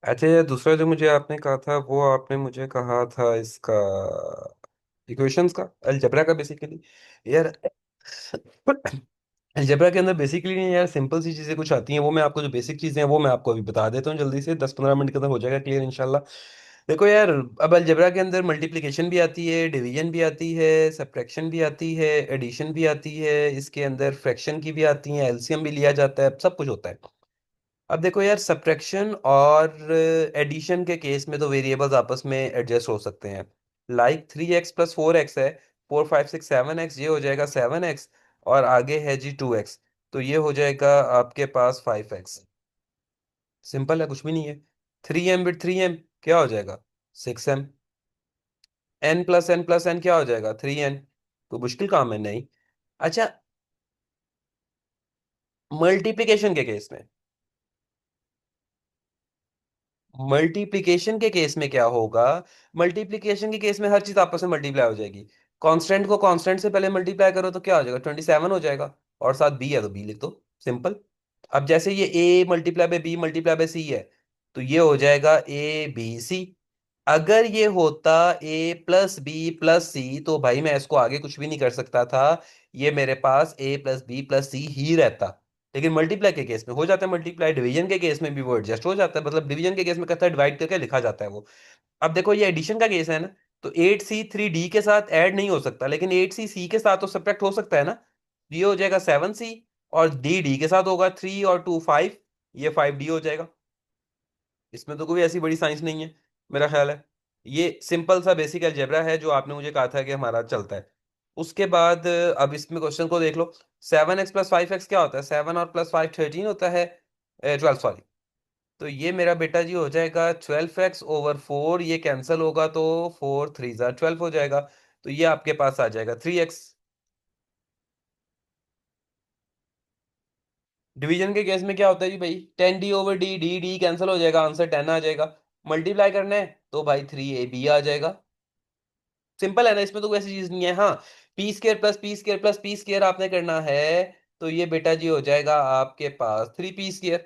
अच्छा, ये दूसरा जो मुझे आपने कहा था वो आपने मुझे कहा था इसका इक्वेशंस का, अलजेब्रा का बेसिकली। यार अलजेब्रा के अंदर बेसिकली नहीं यार, सिंपल सी चीजें कुछ आती हैं, वो मैं आपको जो बेसिक चीजें हैं वो मैं आपको अभी बता देता हूँ जल्दी से, 10-15 मिनट के अंदर हो जाएगा क्लियर इंशाल्लाह। देखो यार, अब अलजेब्रा के अंदर मल्टीप्लिकेशन भी आती है, डिवीजन भी आती है, सब्ट्रैक्शन भी आती है, एडिशन भी आती है, इसके अंदर फ्रैक्शन की भी आती है, एलसीएम भी लिया जाता है, सब कुछ होता है। अब देखो यार, सब्ट्रैक्शन और एडिशन के केस में तो वेरिएबल्स आपस में एडजस्ट हो सकते हैं। लाइक 3x + 4x है, 4 5 6 7x, ये हो जाएगा 7x, और आगे है जी 2x, तो ये हो जाएगा आपके पास 5x। सिंपल है, कुछ भी नहीं है। 3m/3m क्या हो जाएगा? 6m। n+n+n क्या हो जाएगा? 3n। कोई मुश्किल काम है? नहीं। अच्छा, मल्टीप्लिकेशन के केस में, मल्टीप्लिकेशन के केस में क्या होगा? मल्टीप्लिकेशन के केस में हर चीज आपस में मल्टीप्लाई हो जाएगी। कांस्टेंट को कांस्टेंट से पहले मल्टीप्लाई करो तो क्या हो जाएगा? 27 हो जाएगा, और साथ बी है तो बी लिख दो, सिंपल। अब जैसे ये a multiply by b multiply by c है, तो ये हो जाएगा ABC। अगर ये होता A + B + C, तो भाई मैं इसको आगे कुछ भी नहीं कर सकता था, ये मेरे पास A + B + C ही रहता। लेकिन मल्टीप्लाई के केस में हो जाता है मल्टीप्लाई, डिवीजन के केस में भी वो एडजस्ट हो जाता है, मतलब डिवीजन के केस में कहता है डिवाइड करके लिखा जाता है वो। अब देखो ये एडिशन का केस है ना, तो 8C 3D के साथ ऐड नहीं हो सकता, लेकिन 8C के साथ तो सब्ट्रैक्ट हो सकता है ना। ये हो जाएगा 7C, और D के साथ होगा 3 और 2 5, ये 5D हो जाएगा। इसमें तो कोई ऐसी बड़ी साइंस नहीं है, मेरा ख्याल है। ये सिंपल सा बेसिक अलजेब्रा है जो आपने मुझे कहा था कि हमारा चलता है। उसके बाद अब इसमें क्वेश्चन को देख लो। 7x + 5x क्या होता है? 7 और +5 13 होता है, 12 सॉरी। तो ये मेरा बेटा जी हो जाएगा 12x/4, ये कैंसिल होगा तो 4 3 = 12 हो जाएगा, तो ये आपके पास आ जाएगा 3x। डिवीजन के केस में क्या होता है जी भाई? 10D/D, डी डी कैंसिल हो जाएगा, आंसर 10 आ जाएगा। मल्टीप्लाई करना है तो भाई 3AB आ जाएगा। सिंपल है ना, इसमें तो कोई ऐसी चीज नहीं है। हाँ, P² + P² + P² आपने करना है, तो ये बेटा जी हो जाएगा आपके पास 3P²।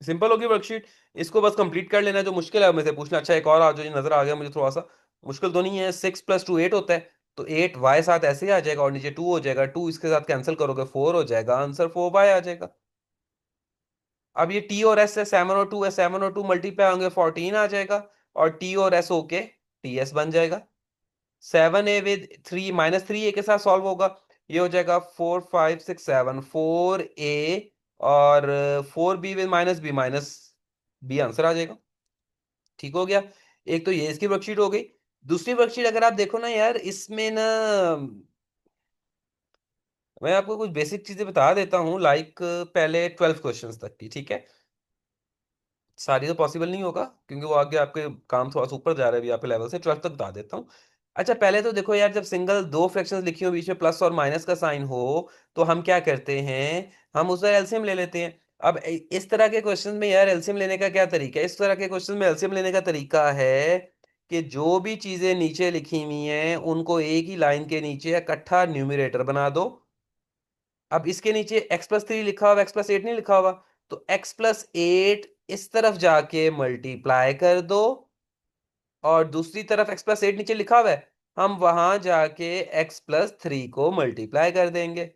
सिंपल होगी वर्कशीट। इसको बस कंप्लीट कर लेना है, जो मुश्किल है मुझसे पूछना। अच्छा, एक और आज जो नजर आ गया मुझे थोड़ा सा, मुश्किल तो नहीं है। 6 + 2 8 होता है, तो 8 Y साथ ऐसे ही आ जाएगा, और नीचे 2 हो जाएगा, 2 इसके साथ कैंसिल करोगे 4 हो जाएगा, आंसर 4Y आ जाएगा। अब ये T और S है, 7 और 2 है, 7 और 2 मल्टीप्लाई होंगे 14 आ जाएगा, और T और S होके TS बन जाएगा। 7A विद 3 -3A के साथ सॉल्व होगा, ये हो जाएगा 4 5 6 7 4A, और 4B विद -B आंसर आ जाएगा। ठीक हो गया। एक तो ये इसकी वर्कशीट हो गई। दूसरी वर्कशीट अगर आप देखो ना यार, इसमें ना मैं आपको कुछ बेसिक चीजें बता देता हूँ, लाइक पहले 12 क्वेश्चंस तक की, ठीक है। सारी तो पॉसिबल नहीं होगा क्योंकि वो आगे आपके काम थोड़ा सा ऊपर जा रहा है अभी आपके लेवल से, 12 तक बता देता हूँ। अच्छा, पहले तो देखो यार, जब सिंगल दो फ्रैक्शंस लिखी हो, बीच में प्लस और माइनस का साइन हो, तो हम क्या करते हैं? हम उसका एलसीएम ले लेते हैं। अब इस तरह के क्वेश्चन में यार एलसीएम लेने का क्या तरीका है? इस तरह के क्वेश्चन में एलसीएम लेने का तरीका है कि जो भी चीजें नीचे लिखी हुई हैं उनको एक ही लाइन के नीचे इकट्ठा न्यूमरेटर बना दो। अब इसके नीचे x + 3 लिखा हुआ, x + 8 नहीं लिखा हुआ, तो x + 8 इस तरफ जाके मल्टीप्लाई कर दो, और दूसरी तरफ x + 8 नीचे लिखा हुआ है, हम वहां जाके x + 3 को मल्टीप्लाई कर देंगे,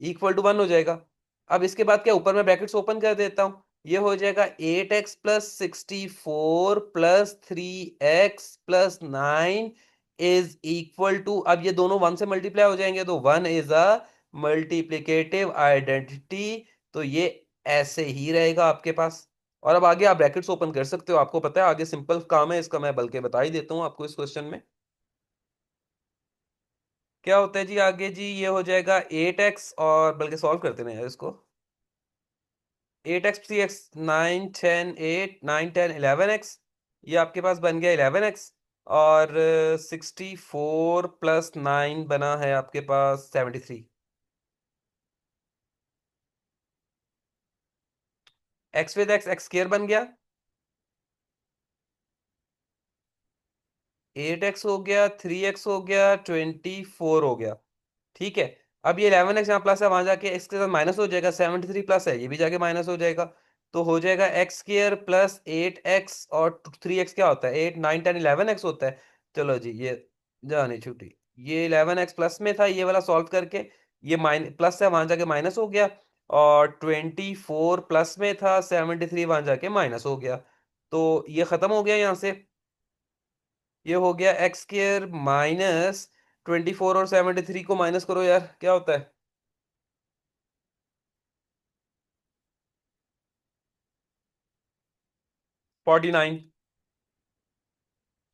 इक्वल टू 1 हो जाएगा। अब इसके बाद क्या, ऊपर में ब्रैकेट्स ओपन कर देता हूं, ये हो जाएगा 8x + 64 + 3x + 9 is equal to, अब ये दोनों 1 से मल्टीप्लाई हो जाएंगे, तो 1 इज अ मल्टीप्लिकेटिव आइडेंटिटी, तो ये ऐसे ही रहेगा आपके पास। और अब आगे आप ब्रैकेट्स ओपन कर सकते हो, आपको पता है आगे सिंपल काम है इसका, मैं बल्कि बता ही देता हूँ आपको इस क्वेश्चन में क्या होता है जी। आगे जी ये हो जाएगा 8x, और बल्कि सॉल्व करते हैं यार इसको। 8x 3x 9 10 8 9 10 11x, ये आपके पास बन गया 11x, और 64 + 9 बना है आपके पास 73। x विद x x² बन गया, 8x हो गया, 3x हो गया, 24 हो गया। ठीक है। अब ये 11x यहाँ प्लस है, वहां जाके इसके साथ माइनस हो जाएगा, 73 प्लस है, ये भी जाके माइनस हो जाएगा। तो हो जाएगा एक्स स्क्र प्लस 8x, और 3x क्या होता है, 8 9 10 11x होता है। चलो जी, ये जानी छुट्टी। ये 11x प्लस में था, ये वाला सॉल्व करके ये माइन प्लस है, वहां जाके माइनस हो गया। और 24 प्लस में था, 73 वहां जाके माइनस हो गया। तो ये खत्म हो गया यहाँ से। ये हो गया एक्स स्क्र माइनस 24, और 73 को माइनस करो यार, क्या होता है? 49।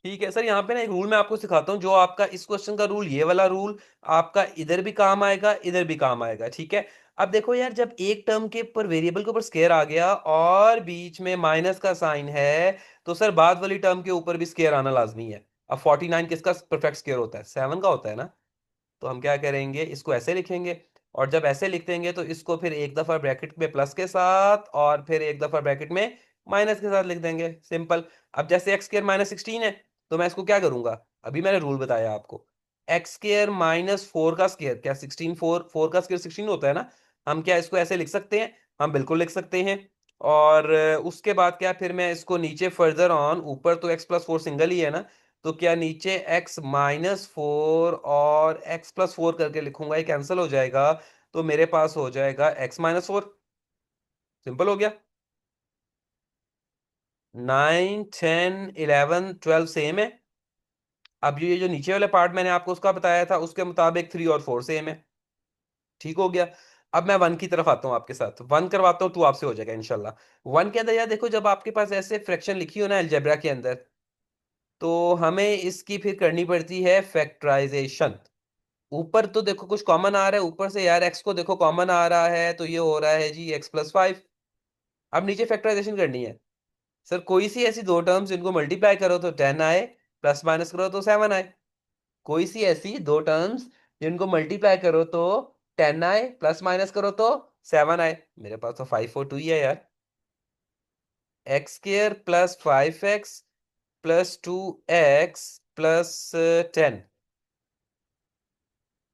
ठीक है सर, यहाँ पे ना एक रूल मैं आपको सिखाता हूँ, जो आपका इस क्वेश्चन का रूल, ये वाला रूल आपका इधर भी काम आएगा, इधर भी काम आएगा, ठीक है। अब देखो यार, जब एक टर्म के ऊपर, वेरिएबल के ऊपर स्केयर आ गया और बीच में माइनस का साइन है, तो सर बाद वाली टर्म के ऊपर भी स्केयर आना लाजमी है। अब 49 किसका परफेक्ट स्केयर होता है? 7 का होता है ना। तो हम क्या करेंगे, इसको ऐसे लिखेंगे। और जब ऐसे लिख देंगे तो इसको फिर एक दफा ब्रैकेट में प्लस के साथ, और फिर एक दफा ब्रैकेट में माइनस के साथ लिख देंगे, सिंपल। अब जैसे एक्स स्क्र माइनस 16 है, तो मैं इसको क्या करूंगा, अभी मैंने रूल बताया आपको। एक्स स्क्र माइनस 4 का स्क्र क्या 16, 4 का स्क्र 16 होता है ना। हम क्या इसको ऐसे लिख सकते हैं? हम बिल्कुल लिख सकते हैं। और उसके बाद क्या, फिर मैं इसको नीचे फर्दर ऑन, ऊपर तो एक्स प्लस 4 सिंगल ही है ना, तो क्या नीचे x-4 और x+4 करके लिखूंगा, ये कैंसिल हो जाएगा। तो मेरे पास हो जाएगा x-4। सिंपल हो गया। 9 10 11 12 सेम है। अब ये जो नीचे वाले पार्ट मैंने आपको उसका बताया था, उसके मुताबिक 3 और 4 सेम है। ठीक हो गया। अब मैं वन की तरफ आता हूँ, आपके साथ वन करवाता हूँ, टू आपसे हो जाएगा इंशाल्लाह। वन के अंदर यार देखो, जब आपके पास ऐसे फ्रैक्शन लिखी हो ना अलजेब्रा के अंदर, तो हमें इसकी फिर करनी पड़ती है फैक्टराइजेशन। ऊपर तो देखो कुछ कॉमन आ रहा है, ऊपर से यार एक्स को देखो कॉमन आ रहा है, तो ये हो रहा है जी x+5। अब नीचे फैक्टराइजेशन करनी है। सर कोई सी ऐसी दो टर्म्स जिनको मल्टीप्लाई करो तो 10 आए, प्लस माइनस करो तो 7 आए। कोई सी ऐसी दो टर्म्स जिनको मल्टीप्लाई करो तो 10 आए, प्लस माइनस करो तो 7 आए। मेरे पास तो 5 और 2 ही है यार। x² plus 5x plus 2x plus 10।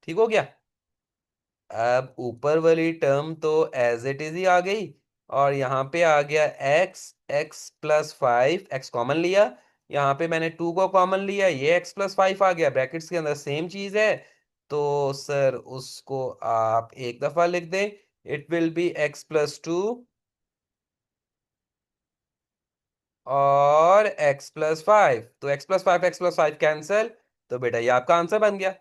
ठीक हो गया। अब ऊपर वाली टर्म तो एज इट इज ही आ गई, और यहाँ पे आ गया x+5, x कॉमन लिया। यहाँ पे मैंने 2 को कॉमन लिया, ये x+5 आ गया, ब्रैकेट्स के अंदर सेम चीज है। तो सर उसको आप एक दफा लिख दें, इट विल बी x+2 और x+5। तो x+5 कैंसिल, तो बेटा ये आपका आंसर बन गया।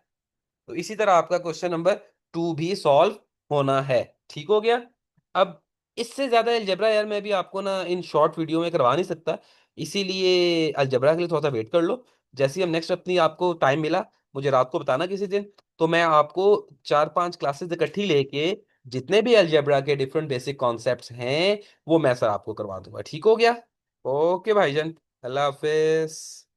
तो इसी तरह आपका क्वेश्चन नंबर 2 भी सॉल्व होना है। ठीक हो गया। अब इससे ज्यादा अलजेब्रा यार मैं भी आपको ना इन शॉर्ट वीडियो में करवा नहीं सकता, इसीलिए अलजेब्रा के लिए थोड़ा सा वेट कर लो। जैसे ही हम नेक्स्ट अपनी आपको टाइम मिला, मुझे रात को बताना किसी दिन, तो मैं आपको 4 5 क्लासेस इकट्ठी लेके जितने भी अलजेब्रा के डिफरेंट बेसिक कॉन्सेप्ट्स हैं, वो मैं सर आपको करवा दूंगा। ठीक हो गया। ओके भाईजान, अल्लाह हाफिज।